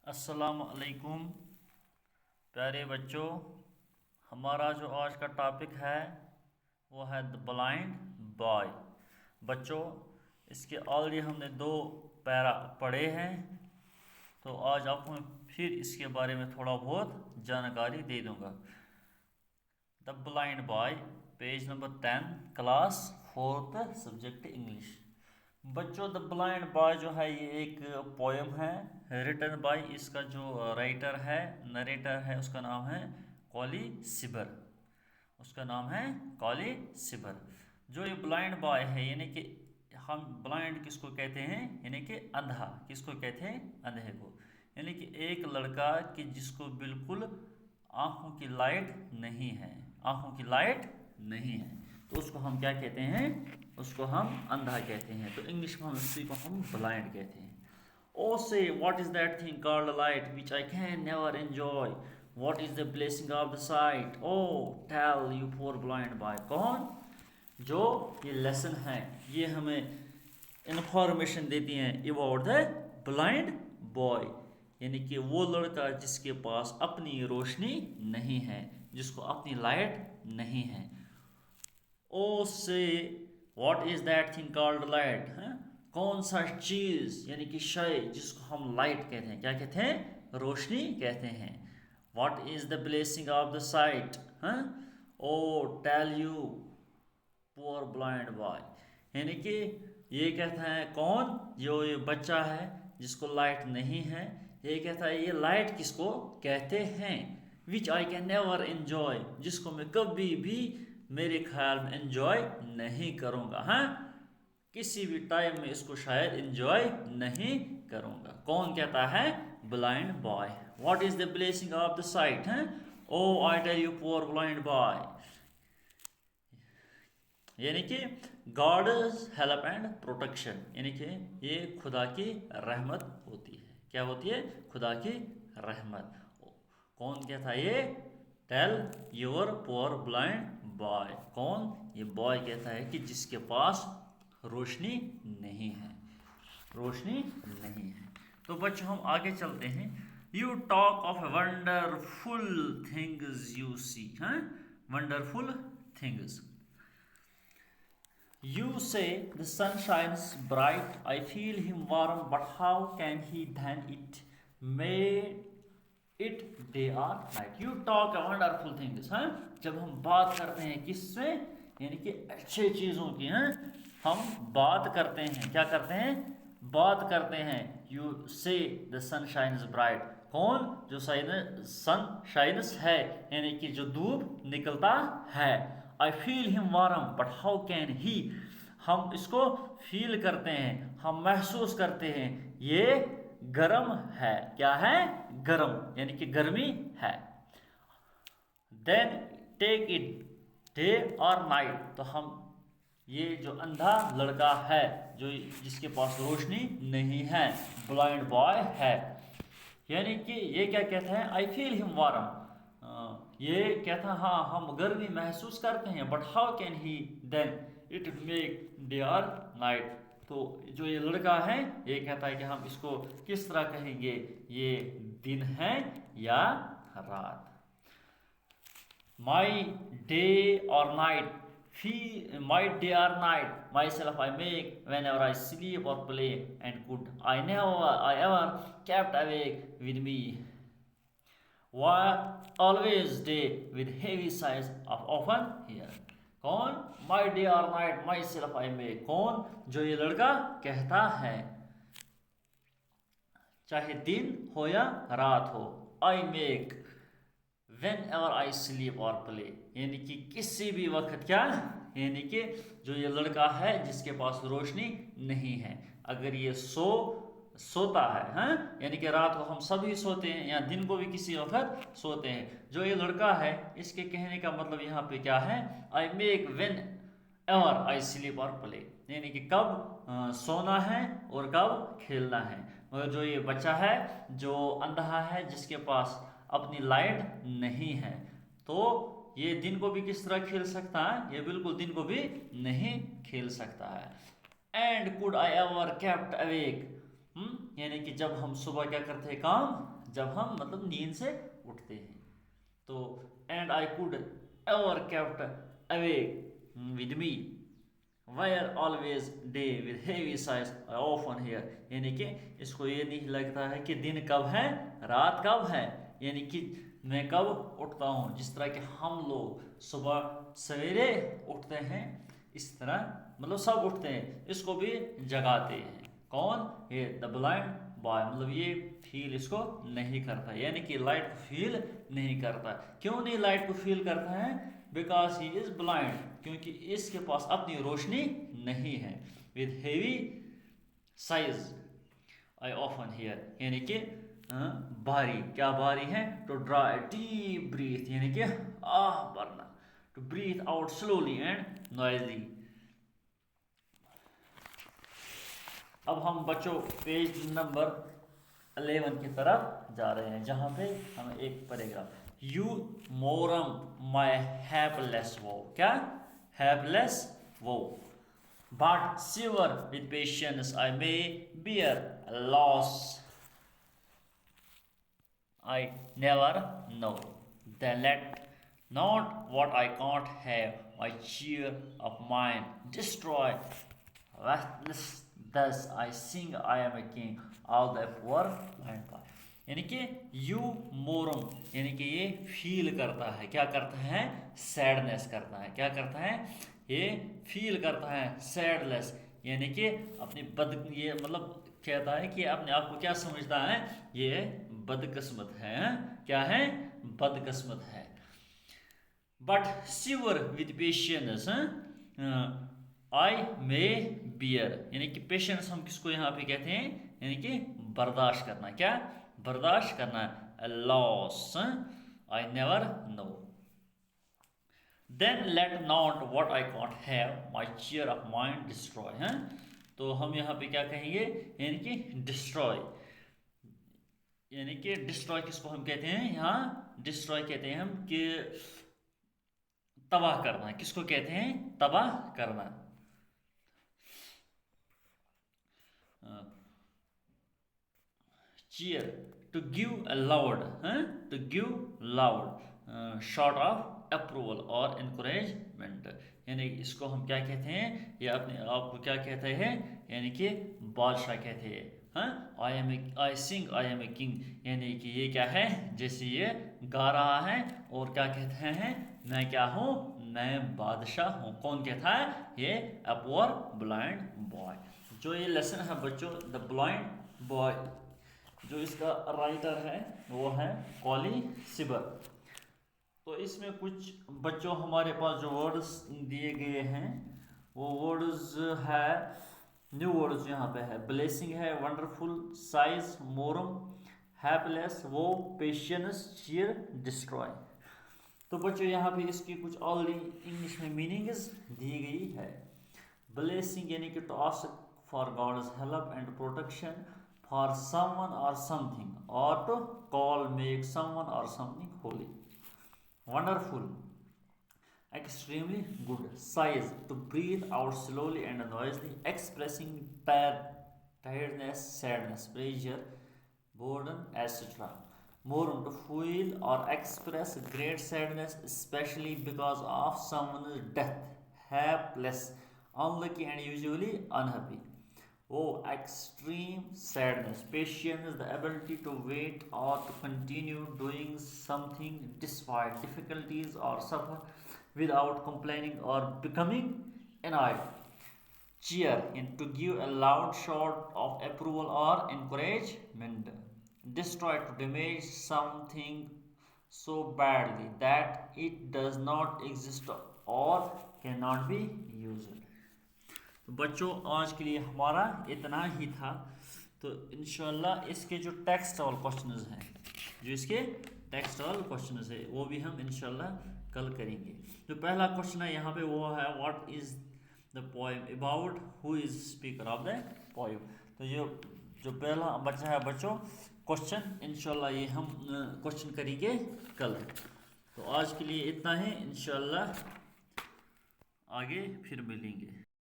अस्सलाम अलैकुम प्यारे बच्चों। हमारा जो आज का टॉपिक है वो है द ब्लाइंड बॉय। बच्चों, इसके ऑलरेडी हमने 2 पैरा पढ़े हैं, तो आज आपको मैं फिर इसके बारे में थोड़ा बहुत जानकारी दे दूंगा। The blind boy, page number 10, class 4th, subject English. बच्चों, द ब्लाइंड बॉय जो है ये एक पोएम है रिटन बाय, इसका जो राइटर है, नरेटर है, उसका नाम है कॉली सिबर। उसका नाम है कॉली सिबर। जो ये ब्लाइंड बॉय है, यानी कि हम ब्लाइंड किसको कहते हैं, यानी कि अंधा। किसको कहते हैं? अंधे को। यानी कि एक लड़का कि जिसको बिल्कुल आंखों की लाइट नहीं है, आंखों की लाइट नहीं है, तो उसको हम क्या कहते हैं? उसको हम अंधा कहते हैं। तो इंग्लिश में हम उसी को हम ब्लाइंड कहते हैं। O say what is that thing called light which I can never enjoy, what is the blessing of the sight, O tell you for blind boy. कौन? जो ये लेसन है ये हमें इंफॉर्मेशन देती हैं अबाउट द ब्लाइंड बॉय, यानी कि वो लड़का जिसके पास अपनी रोशनी नहीं है, जिसको अपनी लाइट नहीं है। ओ say what is that thing called light, है कौन सा चीज, यानी कि शय जिसको हम लाइट कहते हैं, क्या कहते हैं? रोशनी कहते हैं। What is the blessing of the sight, है O tell you poor blind boy, यानी कि ये कहता है कौन? जो ये बच्चा है जिसको लाइट नहीं है, ये कहता है ये लाइट किसको कहते हैं? विच आई कैन नेवर एंजॉय, जिसको मैं कभी भी मेरे ख्याल में एंजॉय नहीं करूँगा। हाँ, किसी भी टाइम में इसको शायद एंजॉय नहीं करूँगा। कौन कहता है? Blind boy. What is the blessing of the sight, है O I tell you poor blind boy, यानी कि गॉड्स हेल्प एंड प्रोटेक्शन, यानी कि ये खुदा की रहमत होती है। क्या होती है? खुदा की रहमत। कौन कहता है ये? Tell your poor blind boy. कौन? ये बॉय कहता है कि जिसके पास रोशनी नहीं है, रोशनी नहीं है। तो बच्चों, हम आगे चलते हैं। You talk of wonderful things you see, हैं wonderful things. You say the sun shines bright, I feel him warm, but how can he then it made it day or night? You talk a wonderful things, हाँ? जब हम बात करते हैं किससे, यानी कि अच्छे चीज़ों की, हैं हम बात करते हैं, क्या करते हैं? बात करते हैं। You say the sun shines bright, कौन? जो सन शाइनस है, यानी कि जो धूप निकलता है। I feel him warm but how can ही, हम इसको फील करते हैं, हम महसूस करते हैं ये गर्म है। क्या है? गर्म, यानी कि गर्मी है। Then take it day or night, तो हम ये जो अंधा लड़का है, जो जिसके पास रोशनी नहीं है, ब्लाइंड बॉय है, यानी कि ये क्या कहता है? आई फील हिम वार्म, ये कहता है हाँ हम गर्मी महसूस करते हैं, but how can he then it make day or night, तो जो ये लड़का है ये कहता है कि हम इसको किस तरह कहेंगे, ये दिन है या रात। My day or night, my day or night, myself I make whenever I sleep or play, and could I ever kept awake with me, always day with heavy sighs of often here. कौन? my day or night, myself I make, कौन? जो ये लड़का कहता है, चाहे दिन हो या रात हो, I make whenever I sleep or play, यानी कि किसी भी वक्त, क्या, यानी कि जो ये लड़का है जिसके पास रोशनी नहीं है, अगर ये सोता है, हाँ यानी कि रात को हम सभी सोते हैं या दिन को भी किसी वक्त सोते हैं, जो ये लड़का है इसके कहने का मतलब यहाँ पे क्या है? I make when ever I sleep और प्ले, यानी कि कब सोना है और कब खेलना है। मगर जो ये बच्चा है जो अंधा है, जिसके पास अपनी लाइट नहीं है, तो ये दिन को भी किस तरह खेल सकता है? ये बिल्कुल दिन को भी नहीं खेल सकता है। And could I ever kept awake, यानी कि जब हम सुबह क्या करते हैं? काम जब हम मतलब नींद से उठते हैं। तो and I could ever kept awake with me wire always day with heavy sighs I often hear, यानी कि इसको ये नहीं लगता है कि दिन कब है रात कब है, यानी कि मैं कब उठता हूँ। जिस तरह कि हम लोग सुबह सवेरे उठते हैं इस तरह मतलब सब उठते हैं, इसको भी जगाते हैं। कौन? ये द ब्लाइंड बॉय, मतलब ये फील इसको नहीं करता, यानी कि लाइट को फील नहीं करता। क्यों नहीं लाइट को फील करता है? बिकॉज ही इज ब्लाइंड, क्योंकि इसके पास अपनी रोशनी नहीं है। With heavy sighs I often hear, यानी कि भारी, क्या भारी है? To draw a deep breath, यानी कि आह भरना। To breathe out slowly and noisily. अब हम बच्चों पेज नंबर 11 की तरफ जा रहे हैं, जहाँ पे हमें एक paragraph you mourn my hapless woe, क्या hapless woe, but sure with patience I may bear loss I never know. Then let not what I can't have my cheer of mind destroy. Restless thus I sing I am a king all the poor and poor. यानी कि you मोरम, यानी कि ये feel करता है, क्या करता है? सैडनेस करता है। क्या करता है? ये फील करता है सैडनेस, यानी कि अपनी ये मतलब कहता है कि अपने आप को क्या समझता है? ये बदकिस्मत है। क्या है? बदकिस्मत है। But sure with patience I may bear, यानी कि पेशेंस हम किसको यहाँ पे कहते हैं? यानी कि बर्दाश्त करना। क्या बर्दाश्त करना? Loss I never know. Then let not what I can't have my cheer of mind destroy है। तो हम यहाँ पे क्या कहेंगे? यानी कि डिस्ट्रॉय, यानी कि डिस्ट्रॉय किसको हम कहते हैं? यहाँ डिस्ट्रॉय कहते हैं हम कि तबाह करना। किसको कहते हैं? तबाह करना। Cheer to give a loud, to give loud shout of approval और इनकरेजमेंट, यानी इसको हम क्या कहते हैं? ये अपने आप को क्या कहते हैं? यानी कि बादशाह कहते हैं। आई सिंग आई एम ए किंग, यानी कि ये क्या है? जैसे ये गा रहा है और क्या कहते हैं? मैं क्या हूँ? मैं बादशाह हूँ। कौन कहता है? ये अ पुअर ब्लाइंड बॉय। जो ये लेसन है बच्चों, द ब्लाइंड बॉय, जो इसका राइटर है वो है कॉली सिबर। तो इसमें कुछ बच्चों हमारे पास जो वर्ड्स दिए गए हैं वो वर्ड्स है, न्यू वर्ड्स यहाँ पे है। ब्लेसिंग है, wonderful, sighs, morn, hapless, woe, patience, cheer, destroy. तो बच्चों यहाँ पे इसकी कुछ ऑलरेडी इंग्लिश में मीनिंग्स दी गई है। ब्लेसिंग यानी कि to ask for God's help and protection for someone और समथिंग, और टू कॉल मेक समवन और something holy. Wonderful, extremely good. Size, to breathe out slowly and noisily, expressing tiredness, sadness, pressure, boredom, etc. Mourn, to feel or express great sadness, especially because of someone's death. Helpless, unlucky and usually unhappy. Oh, extreme sadness. Patience, the ability to wait or to continue doing something despite difficulties or suffer without complaining or becoming annoyed. Cheer, to give a loud shout of approval or encouragement. Destroy, to damage something so badly that it does not exist or cannot be used. तो बच्चों आज के लिए हमारा इतना ही था। तो इंशाल्लाह इसके जो टेक्स्टुअल क्वेश्चंस हैं, जो इसके टेक्स्टुअल क्वेश्चंस है वो भी हम इंशाल्लाह कल करेंगे। जो पहला क्वेश्चन है यहाँ पे वो है what is the poem about, who is speaker of the poem. तो ये जो पहला बच्चा है बच्चों क्वेश्चन, इंशाल्लाह ये हम क्वेश्चन करेंगे कल। तो आज के लिए इतना ही, इंशाल्लाह आगे फिर मिलेंगे।